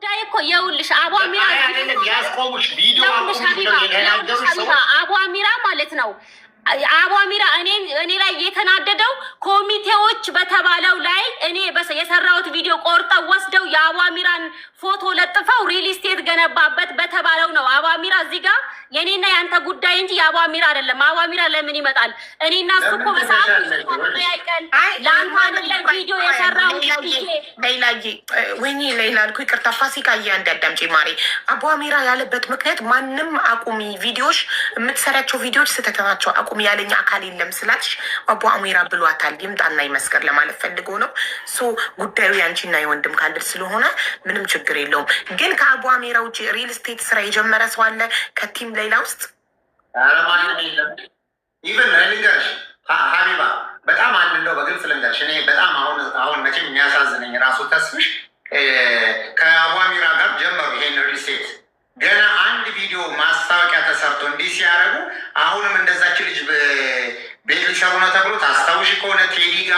ጉዳይ እኮ የውልሽ አቡ አሚራ ያስቆሙሽ ቪዲዮ አቡ አሚራ ማለት ነው። አቡ አሚራ እኔ ላይ የተናደደው ኮሚቴዎች በተባለው ላይ እኔ የሰራሁት ቪዲዮ ቆርጠው ወስደው የአቡ አሚራን ፎቶ ለጥፈው ሪል ስቴት ገነባበት በተባለው ነው። አቡ አሚራ እዚህ ጋር የኔና ያንተ ጉዳይ እንጂ የአቡ አሚራ አይደለም። አቡ አሚራ ለምን ይመጣል? እኔና እሱ እኮ በሰዓቱ ያይቀን ለአንተ አይደለም ቪዲዮ የሰራው ሌላዬ ወይኔ ሌላ አልኩ። ይቅርታ ፋሲካ እንዳዳምጪ ማሪ። አቡ አሚራ ያለበት ምክንያት ማንም አቁሚ ቪዲዮሽ የምትሰራቸው ቪዲዮች ስህተት ናቸው አቁሚ ያለኝ አካል የለም ስላልሽ አቡ አሚራ ብሏታል። ይምጣና ይመስከር ለማለት ፈልጎ ነው። ሶ ጉዳዩ ያንቺና የወንድም ካልል ስለሆነ ምንም ችግር የለውም። ግን ከአቡ አሚራ ውጭ ሪል ስቴት ስራ የጀመረ ሰው አለ ከቲም ሌላ ውስጥ? ማንም የለም። ኢቨን ልንገርሽ ሀቢባ በጣም አንድ እንደው በግልጽ ልንገርሽ፣ እኔ በጣም አሁን መቼም የሚያሳዝነኝ ራሱ ተስፍሽ ከአቡ አሚራ ጋር ጀመሩ ይሄን ሪል ስቴት ገና አንድ ቪዲዮ ማስታወቂያ ተሰርቶ እንዲህ ሲያደርጉ አሁንም እንደዛች ልጅ ቤት ሊሰሩ ነው ተብሎ ታስታውሽ ከሆነ ቴዲ ጋ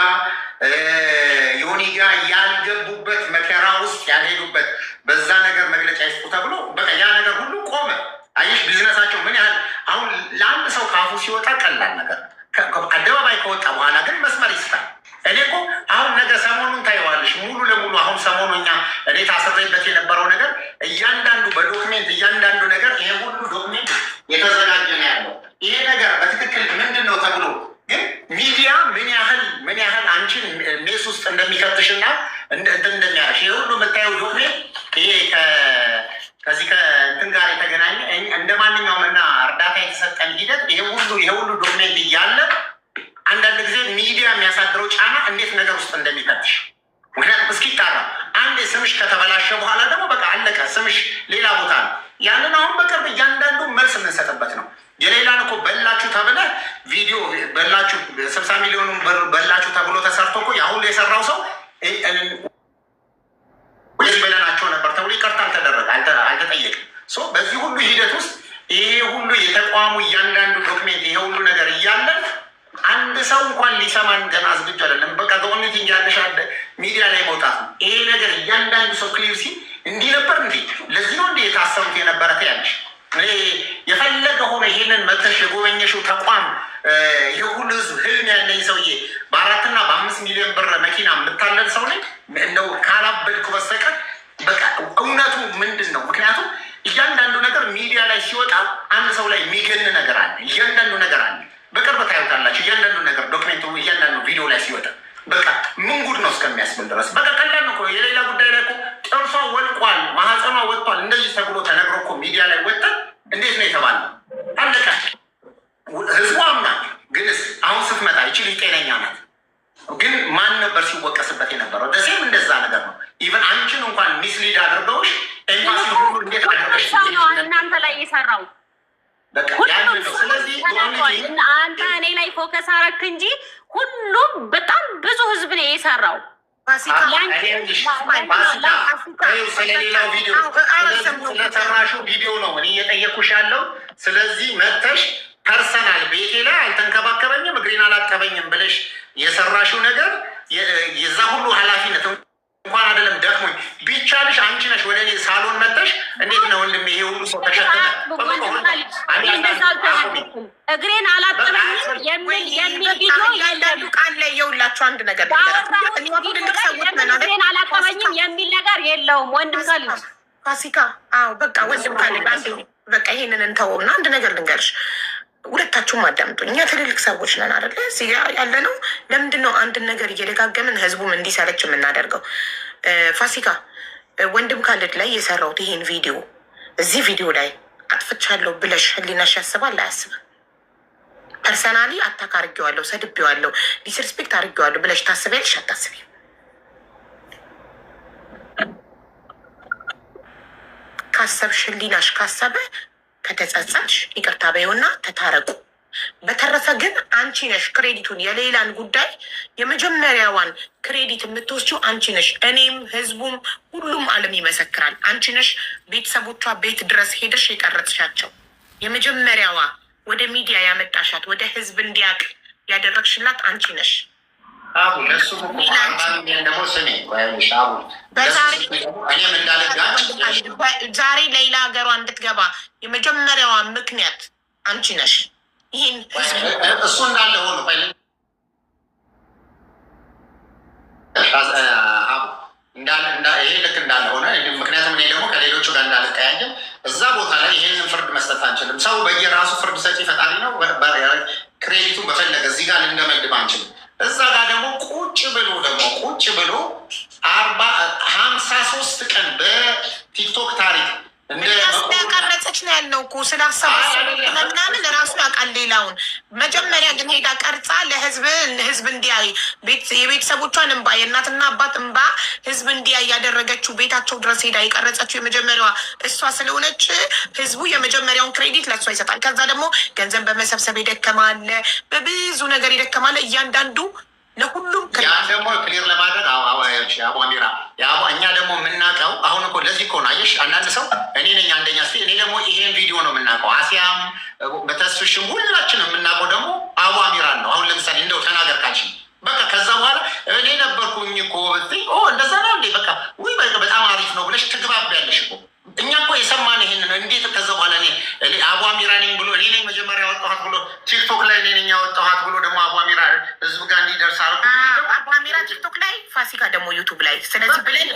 ዮኒ ጋ ያልገቡበት መከራ ውስጥ ያልሄዱበት በዛ ነገር መግለጫ ይስጡ ተብሎ በቃ ያ ነገር ሁሉ ቆመ። አየሽ ቢዝነሳቸው ምን ያህል አሁን ለአንድ ሰው ካፉ ሲወጣ ቀላል ነገር አደባባይ ከወጣ በኋላ ግን መስመር ይስታል። እኔ እኮ አሁን ነገ ሰሞኑን ታይዋለሽ ሙሉ ለሙሉ አሁን ሰሞኑ እኔ ታስሬበት የነበረው ነገር እያንዳንዱ በዶክሜንት እያንዳንዱ ነገር ይሄ ሁሉ ዶክሜንት የተዘጋጀ ነው ያለው። ይሄ ነገር በትክክል ምንድን ነው ተብሎ ግን ሚዲያ ምን ያህል አንቺን ሜስ ውስጥ እንደሚከትሽና እንደሚያረሽ ይሄ ሁሉ የምታየው ዶክሜንት ይሄ ከዚህ ከእንትን ጋር የተገናኘ እንደ ማንኛውም እና እርዳታ የተሰጠን ሂደት ይሄ ሁሉ ዶክሜንት እያለ አንዳንድ ጊዜ ሚዲያ የሚያሳድረው ጫና እንዴት ነገር ውስጥ እንደሚከትሽ ምክንያቱም እስኪጣራ አንድ ስምሽ ከተበላሸ በኋላ ደግሞ በቃ አለቀ፣ ስምሽ ሌላ ቦታ ነው። ያንን አሁን በቅርብ እያንዳንዱ መልስ የምንሰጥበት ነው። የሌላን እኮ በላችሁ ተብለ ቪዲዮ በላችሁ 60 ሚሊዮኑን በላችሁ ተብሎ ተሰርቶ እኮ ያሁሉ የሰራው ሰው በለናቸው ነበር ተብሎ ይቅርታ አልተጠየቅም። በዚህ ሁሉ ሂደት ውስጥ ይሄ ሁሉ የተቋሙ እያንዳንዱ ዶክሜንት ይሄ ሁሉ ነገር እያለን አንድ ሰው እንኳን ሊሰማን ገና ዝግጁ አይደለም። በቃ ዶኔት ያለሽ ሚዲያ ላይ መውጣት ነው። ይሄ ነገር እያንዳንዱ ሰው ክሊር ሲል እንዲህ ነበር እንዲህ ለዚህ ነው እንዲህ የታሰሩት የነበረ ያለሽ የፈለገ ሆነ ይሄንን መተሽ የጎበኘሽው ተቋም ይህ ሁሉ ህዝብ ህልም ያለኝ ሰውዬ በ4 እና በ5 ሚሊዮን ብር መኪና የምታለል ሰው ነኝ እንደው ካላበድኩ በስተቀር በቃ እውነቱ ምንድን ነው? ምክንያቱም እያንዳንዱ ነገር ሚዲያ ላይ ሲወጣ አንድ ሰው ላይ የሚገን ነገር አለ። እያንዳንዱ ነገር አለ። በቅርብ ታዩታላችሁ። እያንዳንዱ ነገር ዶክሜንቱ እያንዳንዱ ቪዲዮ ላይ ሲወጣ በቃ ምን ጉድ ነው እስከሚያስብል ድረስ በቃ ቀላል ነው። የሌላ ጉዳይ ላይ እኮ ጥርሷ ወልቋል፣ ማህፀኗ ወጥቷል እንደዚህ ተብሎ ተነግሮ እኮ ሚዲያ ላይ ወጣ። እንዴት ነው የተባለው? አለቃ ህዝቡ አምናል። ግንስ አሁን ስትመጣ ይቺ ልጅ ጤነኛ ናት። ግን ማን ነበር ሲወቀስበት የነበረው? ደሴም እንደዛ ነገር ነው። ኢቨን አንቺን እንኳን ሚስሊድ አድርገውሽ ኤምባሲ ሁሉ እንዴት አድርገሽ እናንተ ላይ የሰራው ስለዚህ አንተ እኔ ላይ ፎከስ አረክ እንጂ ሁሉም በጣም ብዙ ህዝብ ነው የሰራው። ስለሌላው ቪዲዮ ስለሰራሹ ቪዲዮ ነው እኔ እየጠየኩሽ ያለው። ስለዚህ መተሽ ፐርሰናል ቤቴ ላይ አልተንከባከበኝም እግሬን አላጠበኝም ብለሽ የሰራሽው ነገር የዛ ሁሉ ኃላፊነት እንኳን አይደለም ደክሞኝ ቢቻልሽ አንቺ ነሽ ወደ እኔ ሳሎን መተሽ እንዴት ነው ወንድሜ ይሄ ሁሉ ሰው ተሸክመ እግሬን አላጠበኝም የሚል ቪዲዮ ያንዳንዱ ቃል ላይ የውላችሁ አንድ ነገር እግሬን አላጠበኝም የሚል ነገር የለውም። ወንድም ካልሽ ፋሲካ በቃ ወንድም ካልሽ በቃ ይሄንን እንተወውና አንድ ነገር ልንገርሽ። ሁለታችሁም አዳምጡኝ። እኛ ትልልቅ ሰዎች ነን አይደለ? እዚህ ያለ ነው። ለምንድን ነው አንድን ነገር እየደጋገምን ህዝቡም እንዲሰለች የምናደርገው? ፋሲካ ወንድም ካልድ ላይ የሰራሁት ይሄን ቪዲዮ እዚህ ቪዲዮ ላይ አጥፍቻለሁ ብለሽ ህሊናሽ ያስባል አያስብም? ፐርሰናሊ አታክ አድርጌዋለሁ፣ ሰድቤዋለሁ፣ ዲስሪስፔክት አድርጌዋለሁ ብለሽ ታስቢያለሽ አታስቢም? ካሰብሽ ህሊናሽ ካሰበ ከተጸጸትሽ ይቅርታ በይውና ተታረቁ። በተረፈ ግን አንቺ ነሽ ክሬዲቱን የሌላን ጉዳይ የመጀመሪያዋን ክሬዲት የምትወስጂው አንቺ ነሽ። እኔም ህዝቡም ሁሉም ዓለም ይመሰክራል። አንቺ ነሽ ቤተሰቦቿ ቤት ድረስ ሄደሽ የቀረጽሻቸው። የመጀመሪያዋ ወደ ሚዲያ ያመጣሻት ወደ ህዝብ እንዲያውቅ ያደረግሽላት አንቺ ነሽ። አቡ ለሱ ደግሞ ስሜ በዛሬ እኔም እንዳለጋ ታውቂያለሽ። ዛሬ ሌላ ሀገሯ እንድትገባ የመጀመሪያዋ ምክንያት አንቺ ነሽ። ይህን እሱ እንዳለ ሆኖ ይሄ ልክ እንዳለ ሆነ። ምክንያቱም እኔ ደግሞ ከሌሎቹ ጋር እንዳልቀያየም እዛ ቦታ ላይ ይሄንን ፍርድ መስጠት አንችልም። ሰው በየራሱ ፍርድ ሰጪ ፈጣሪ ነው። ክሬዲቱን በፈለገ እዚህ ጋር ልንገመድብ አንችልም። እዛ ጋር ደግሞ ቁጭ ብሎ 53 ቀን በቲክቶክ ታሪክ ቀረጸች ነው ያልነው እኮ ስላሰባሰብምናምን ራሱ ያውቃል። ሌላውን መጀመሪያ ግን ሄዳ ቀርጻ ህዝብ እንዲያይ የቤተሰቦቿን እንባ የእናትና አባት እንባ ህዝብ እንዲያይ ያደረገችው ቤታቸው ድረስ ሄዳ የቀረጸችው የመጀመሪያዋ እሷ ስለሆነች ህዝቡ የመጀመሪያውን ክሬዲት ለእሷ ይሰጣል። ከዛ ደግሞ ገንዘብ በመሰብሰብ የደከማለ፣ በብዙ ነገር የደከማለ እያንዳንዱ ለሁሉም ያን ደግሞ ክሊር ለማድረግ አቧሚራ እኛ ደግሞ የምናውቀው አሁን እኮ ለዚህ እኮ ነው። አየሽ አንዳንድ ሰው እኔ ነኝ አንደኛ እኔ ደግሞ ይሄን ቪዲዮ ነው የምናውቀው። አሲያም በተስፍሽም ሁላችን የምናውቀው ደግሞ አቧሚራን ነው። አሁን ለምሳሌ እንደው ተናገር ካልሽኝ በቃ ከዛ በኋላ እኔ ነበርኩኝ እኮ እንደዛ ነው እንዴ በቃ ወይ በጣም አሪፍ ነው ብለሽ ትግባቢያለሽ እኮ። እኛ እኮ የሰማን ይሄን ነው። እንዴት ከዛ በኋላ እኔ አቧሚራ ነኝ ብሎ እኔ ነኝ መጀመሪያ ያወጣኋት ብሎ ቲክቶክ ላይ እኔ ነኝ ያወጣኋት ብሎ ደግሞ አቧሚራ ህዝብ ጋር እንዲደርስ አርኩ። አቧሚራ ቲክቶክ ላይ፣ ፋሲካ ደግሞ ዩቱብ ላይ። ስለዚህ ብለን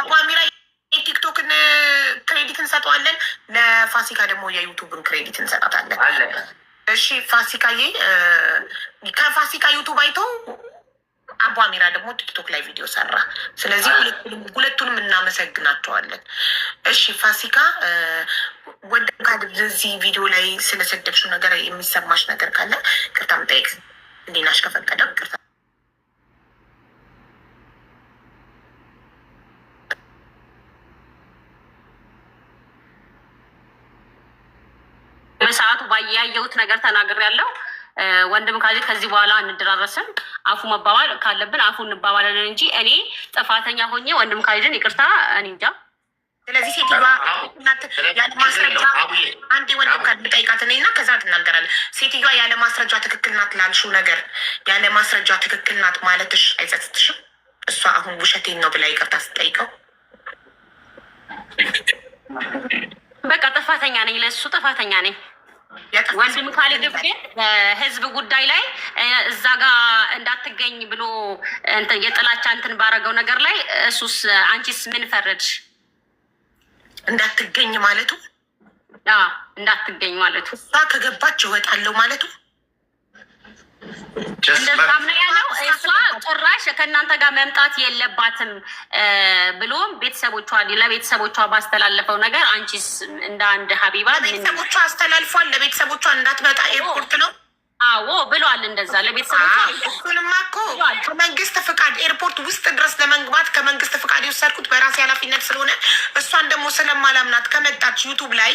አቧሚራ የቲክቶክን ክሬዲት እንሰጠዋለን፣ ለፋሲካ ደግሞ የዩቱብን ክሬዲት እንሰጣታለን። እሺ ፋሲካዬ ከፋሲካ ዩቱብ አይተው አቧሚራ ደግሞ ቲክቶክ ላይ ቪዲዮ ሰራ። ስለዚህ ሁለቱንም እናመሰግናቸዋለን። እሺ ፋሲካ ወደ እዚህ ቪዲዮ ላይ ስለሰደብሽው ነገር የሚሰማሽ ነገር ካለ ቅርታ መጠየቅ እንዲናሽ ከፈቀደው ቅርታ በሰዓቱ ያየሁት ነገር ተናግሬያለሁ። ወንድም ካዚ ከዚህ በኋላ እንደራረስም አፉ መባባል ካለብን አፉ እንባባላለን እንጂ እኔ ጥፋተኛ ሆኜ ወንድም ካዚን ይቅርታ እኔ እንጃ። ስለዚህ ሴትዮዋ ያለ ማስረጃ አንዴ ወንድም ካዚ ጠይቃት ነኝ እና ከዛ ትናገራለህ። ሴትዮዋ ያለ ማስረጃ ትክክል ናት ላልሽው ነገር ያለ ማስረጃ ትክክል ናት ማለትሽ አይጸጽትሽም? እሷ አሁን ውሸቴን ነው ብላ ይቅርታ ስትጠይቀው በቃ ጥፋተኛ ነኝ፣ ለእሱ ጥፋተኛ ነኝ። ወንድም ካሊድ ግን በህዝብ ጉዳይ ላይ እዛ ጋር እንዳትገኝ ብሎ የጥላቻ እንትን ባረገው ነገር ላይ እሱስ አንቺስ ምን ፈረድሽ? እንዳትገኝ ማለቱ እንዳትገኝ ማለቱ እሷ ከገባች እወጣለሁ ማለቱ እንደዛም ነው ያለው። እሷ ጭራሽ ከእናንተ ጋር መምጣት የለባትም ብሎም ለቤተሰቦቿ ባስተላለፈው ነገር አንቺስ እንደ አንድ ሀቢባ ለቤተሰቦቿ አስተላልፏል። ለቤተሰቦቿ እንዳትመጣ ኤርፖርት ነው አዎ ብሏል። እንደዛ ለቤተሰቦቿ እሱንማ እኮ ከመንግስት ፍቃድ ኤርፖርት ውስጥ ድረስ ለመግባት ከመንግስት ፍቃድ የወሰድኩት በራሴ ኃላፊነት ስለሆነ እሷን ደግሞ ስለማላምናት ከመጣች ዩቱብ ላይ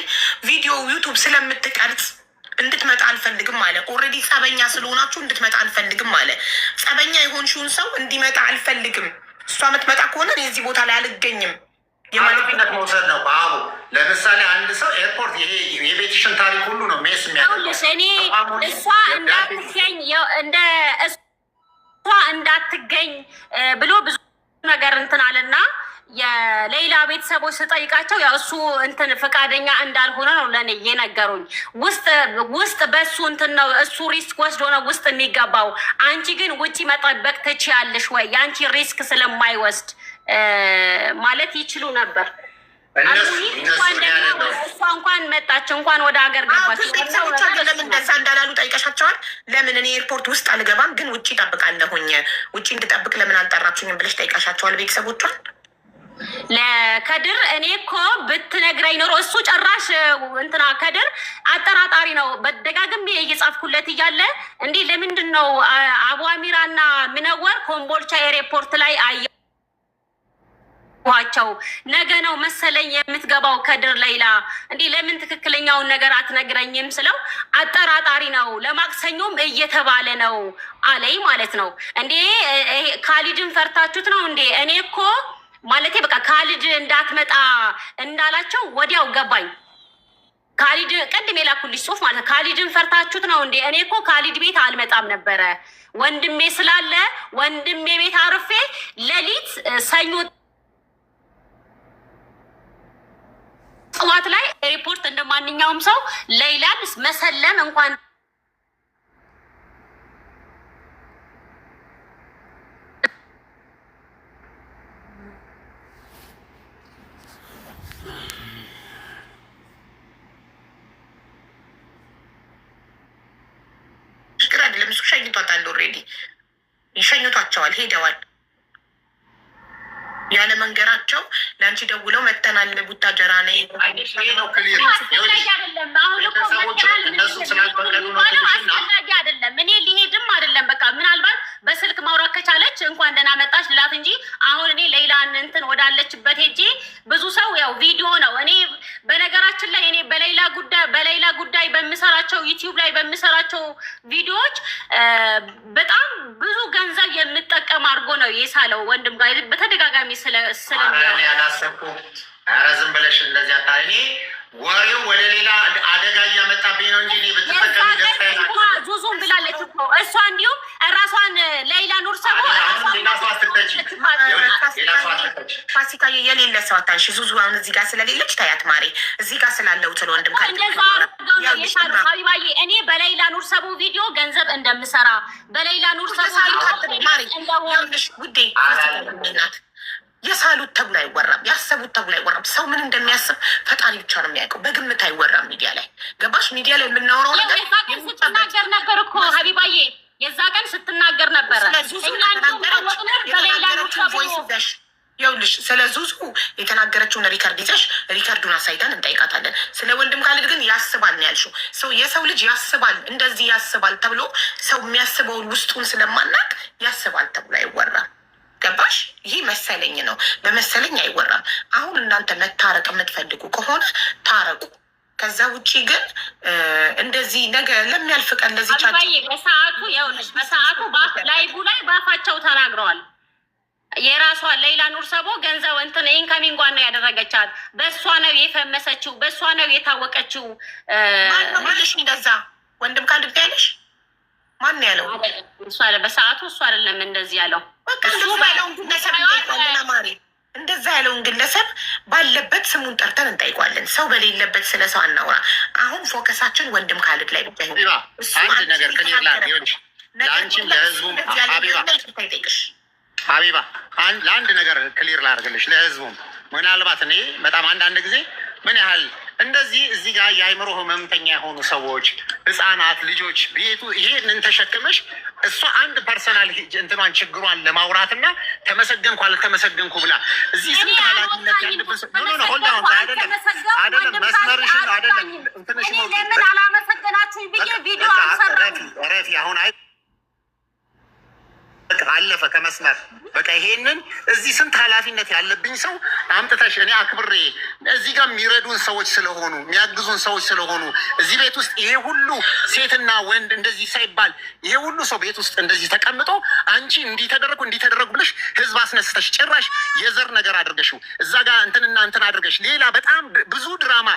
ቪዲዮ ዩቱብ ስለምትቀርጽ እንድትመጣ አልፈልግም አለ። ኦልሬዲ ጸበኛ ስለሆናችሁ እንድትመጣ አልፈልግም አለ። ጸበኛ የሆንሽውን ሰው እንዲመጣ አልፈልግም። እሷ የምትመጣ ከሆነ እዚህ ቦታ ላይ አልገኝም። ኃላፊነት መውሰድ ነው። አሁ ለምሳሌ አንድ ሰው ኤርፖርት ይሄ የቤትሽን ታሪክ ሁሉ ነው ሜስ የሚያደርገው። እኔ እሷ እንዳትገኝ እንዳትገኝ ብሎ ብዙ ነገር እንትን አለና የሌላ ቤተሰቦች ስጠይቃቸው ያው እሱ እንትን ፈቃደኛ እንዳልሆነ ነው ለእኔ የነገሩኝ። ውስጥ በእሱ እንትን ነው እሱ ሪስክ ወስዶ ነው ውስጥ የሚገባው። አንቺ ግን ውጪ መጠበቅ ትችያለሽ ወይ? የአንቺ ሪስክ ስለማይወስድ ማለት ይችሉ ነበር። እሷ እንኳን መጣች እንኳን ወደ ሀገር ገባች። ቤተሰቦቿ ለምን እንደዛ እንዳላሉ ጠይቀሻቸዋል? ለምን እኔ ኤርፖርት ውስጥ አልገባም ግን ውጭ እጠብቃለሁኝ፣ ውጭ እንድጠብቅ ለምን አልጠራችሁኝም ብለሽ ጠይቀሻቸዋል ቤተሰቦቿን? ለከድር እኔ እኮ ብትነግረኝ ኖሮ እሱ ጨራሽ እንትና ከድር አጠራጣሪ ነው። በደጋግሜ እየጻፍኩለት እያለ እንዲህ ለምንድን ነው አቡአሚራና ምነወር ኮምቦልቻ ኤርፖርት ላይ አየኋቸው? ነገ ነው መሰለኝ የምትገባው ከድር ሌላ እንዲህ ለምን ትክክለኛውን ነገር አትነግረኝም ስለው አጠራጣሪ ነው፣ ለማክሰኞም እየተባለ ነው አለኝ ማለት ነው። እንዴ ካሊድን ፈርታችሁት ነው እንዴ? እኔ እኮ ማለቴ በቃ ካሊድ እንዳትመጣ እንዳላቸው ወዲያው ገባኝ። ካሊድ ቅድም የላኩልሽ ጽሁፍ ማለት ካሊድን ፈርታችሁት ነው እንዴ? እኔ እኮ ካሊድ ቤት አልመጣም ነበረ ወንድሜ ስላለ ወንድሜ ቤት አርፌ ሌሊት ሰኞ ሪፖርት እንደ ማንኛውም ሰው ሌይላን መሰለም እንኳን ችግር አይደለም። እሱ ሸኝቷታል፣ ኦልሬዲ ይሸኝቷቸዋል፣ ሄደዋል። ያለ መንገራቸው ለአንቺ ደውለው መተናል ቡታጀራ ነኝ አይደለም። እኔ ሊሄድም አይደለም። በቃ ምናልባት በስልክ ማውራት ከቻለች እንኳን ደህና መጣች ልላት እንጂ አሁን እኔ ሌይላን እንትን ወዳለችበት ሄጄ ብዙ ሰው ያው ቪዲዮ ነው። እኔ በነገራችን ላይ እኔ በሌይላ ጉዳይ በምሰራቸው ዩቲዩብ ላይ በምሰራቸው ቪዲዮዎች በጣም ብዙ ገንዘብ የምጠቀም አድርጎ ነው የሳለው ወንድም ጋር በተደጋጋሚ ያላሰብኩ ኧረ ዝም ብለሽ እንደዚህ እኔ ወሬው ወደ ሌላ አደጋ እያመጣብኝ ነው እንጂ ብትጠቀሚ ዙዙም ብላለች እኮ እሷ እንዲሁም ራሷን ሌይላ ኑር ሰቦ ፋሲካ የሌለ ሰው አታንሺ። ዙዙ አሁን እዚህ ጋር ስለሌለች ታያት ማሬ፣ እዚህ ጋር ስላለው ትል ወንድም ሀቢባዬ እኔ በሌይላ ኑር ሰቦ ቪዲዮ ገንዘብ እንደምሰራ በሌይላ ኑር ሰቦ ውዴ ናት። የሳሉት ተብሎ አይወራም፣ ያሰቡት ተብሎ አይወራም። ሰው ምን እንደሚያስብ ፈጣሪ ብቻ ነው የሚያውቀው። በግምት አይወራም ሚዲያ ላይ ገባሽ? ሚዲያ ላይ የምናወራው ነገር ስትናገር ነበር እኮ ሀቢባዬ፣ የዛ ቀን ስትናገር ነበረ። ይኸውልሽ ስለ ዙዙ የተናገረችውን ሪከርድ ይዘሽ ሪከርዱን አሳይተን እንጠይቃታለን። ስለ ወንድም ካልድ ግን ያስባል ነው ያልሽው። ሰው የሰው ልጅ ያስባል፣ እንደዚህ ያስባል ተብሎ ሰው የሚያስበውን ውስጡን ስለማናቅ ያስባል ተብሎ አይወራም። ገባሽ? ይህ መሰለኝ ነው፣ በመሰለኝ አይወራም። አሁን እናንተ መታረቅ የምትፈልጉ ከሆነ ታረቁ። ከዛ ውጭ ግን እንደዚህ ነገ ለሚያልፍ ቀን እንደዚህ በሰዓቱ ላይቡ ላይ ባፋቸው ተናግረዋል። የራሷ ሌይላ ኑር ሰቦ ገንዘብ እንትን ኢንካሚንጓን ነው ያደረገቻት። በእሷ ነው የፈመሰችው፣ በእሷ ነው የታወቀችው። ማለሽ እንደዛ ወንድም ካልድ ያለሽ ማን ያለው? በሰዓቱ እሱ አይደለም እንደዚህ ያለው። እንደዛ ያለውን ግለሰብ ባለበት ስሙን ጠርተን እንጠይቋለን። ሰው በሌለበት ስለ ሰው አናውራ። አሁን ፎከሳችን ወንድም ካልድ ላይ ብቻ ይሁን። አንድ ነገር ክሊር ላድርግልሽ ለአንቺም ለህዝቡም ሀቢባ ለአንድ ነገር ክሊር ላድርግልሽ ለህዝቡም። ምናልባት እኔ በጣም አንዳንድ ጊዜ ምን ያህል እንደዚህ እዚህ ጋር የአይምሮ ህመምተኛ የሆኑ ሰዎች፣ ህፃናት፣ ልጆች ቤቱ ይሄንን ተሸክመሽ እሷ አንድ ፐርሰናል እንትኗን ችግሯን ለማውራትና ተመሰገንኩ አልተመሰገንኩ ብላ እዚህ ስንት ኃላፊነት ያለበት አይደለም። መስመርሽን አይደለም እንትንሽ ረፊ አሁን አለፈ ከመስመር በቃ ይሄንን እዚህ ስንት ኃላፊነት ያለብኝ ሰው አምጥተሽ እኔ አክብሬ እዚህ ጋር የሚረዱን ሰዎች ስለሆኑ የሚያግዙን ሰዎች ስለሆኑ እዚህ ቤት ውስጥ ይሄ ሁሉ ሴትና ወንድ እንደዚህ ሳይባል ይሄ ሁሉ ሰው ቤት ውስጥ እንደዚህ ተቀምጦ አንቺ እንዲተደረጉ ብለሽ ህዝብ አስነስተሽ ጭራሽ የዘር ነገር አድርገሽው እዛ ጋር እንትንና እንትን አድርገሽ ሌላ በጣም ብዙ ድራማ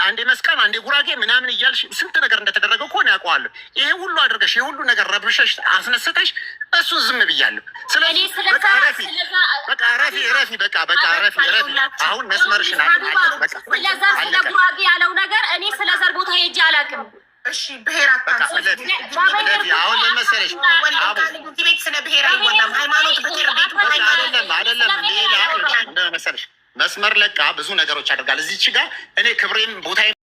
አንዴ መስቀል አንዴ ጉራጌ ምናምን እያልሽ ስንት ነገር እንደተደረገ እኮ ነው ያውቀዋለሁ። ይሄ ሁሉ አድርገሽ ይሄ ሁሉ ነገር ረብሸሽ አስነስተሽ እሱ ዝም ብያለሁ። ስለዚህ በቃ ረፊ አሁን መስመርሽን ስለ ጉራጌ ያለው ነገር እኔ ስለ ዘር ቦታ ሄጄ አላውቅም። እሺ ብሄር አሁን ለመሰለሽ ቤት ስለ ብሄር አይወራም። ሃይማኖት አይደለም ሌላ መሰለሽ መስመር ለቃ ብዙ ነገሮች አደርጋል። እዚች ጋር እኔ ክብሬም ቦታ